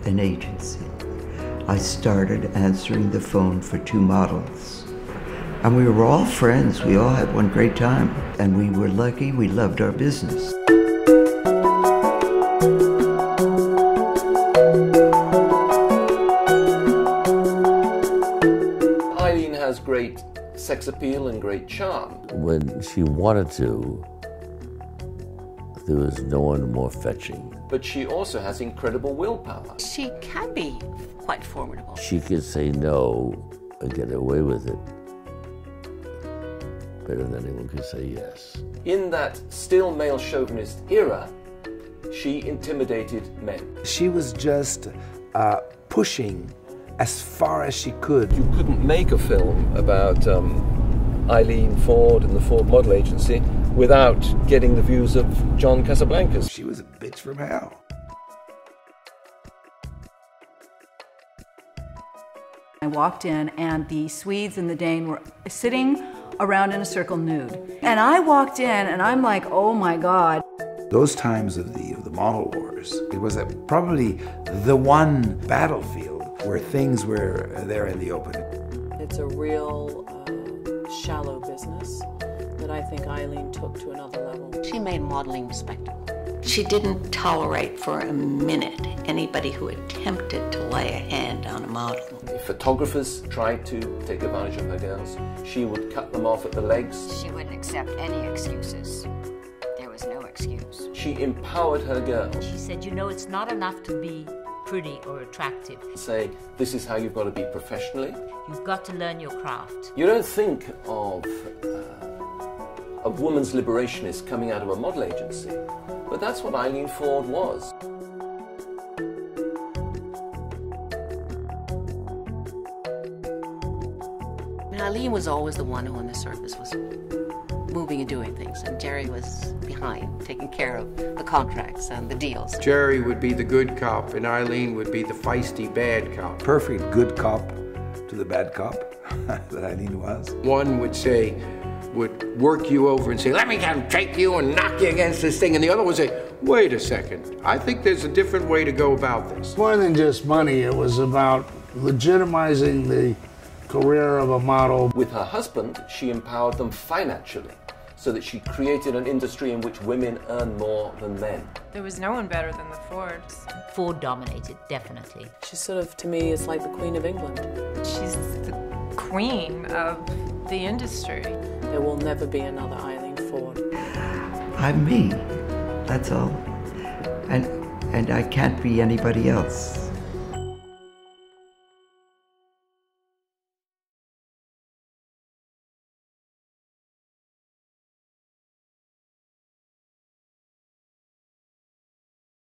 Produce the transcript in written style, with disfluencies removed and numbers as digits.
an agency. I started answering the phone for 2 models. And we were all friends. We all had one great time. And we were lucky. We loved our business. Eileen has great sex appeal and great charm. When she wanted to, there was no one more fetching. But she also has incredible willpower. She can be quite formidable. She could say no and get away with it better than anyone could say yes. In that still male chauvinist era, she intimidated men. She was just pushing as far as she could. You couldn't make a film about Eileen Ford and the Ford Model Agency without getting the views of John Casablancas. She was a bitch from hell. I walked in and the Swedes and the Dane were sitting around in a circle nude. And I walked in and I'm like, oh my God. Those times of the model wars, it was probably the one battlefield where things were there in the open. It's a real shallow business that I think Eileen took to another level. She made modeling respectable. She didn't tolerate for a minute anybody who attempted to lay a hand on a model. If photographers tried to take advantage of her girls, she would cut them off at the legs. She wouldn't accept any excuses. There was no excuse. She empowered her girls. She said, you know, it's not enough to be pretty or attractive. Saying, this is how you've got to be professionally. You've got to learn your craft. You don't think of a woman's liberationist coming out of a model agency, but that's what Eileen Ford was. Eileen was always the one who on the surface was moving and doing things, and Jerry was behind, taking care of the contracts and the deals. Jerry would be the good cop, and Eileen would be the feisty bad cop. Perfect good cop to the bad cop that Eileen was. One would work you over and say, let me come take you and knock you against this thing, and the other would say, wait a second, I think there's a different way to go about this. More than just money, it was about legitimizing the career of a model. With her husband, she empowered them financially, so that she created an industry in which women earn more than men. There was no one better than the Fords. Ford dominated, definitely. She sort of, to me, is like the Queen of England. She's the queen of the industry. There will never be another Eileen Ford. I'm me, that's all. And I can't be anybody else.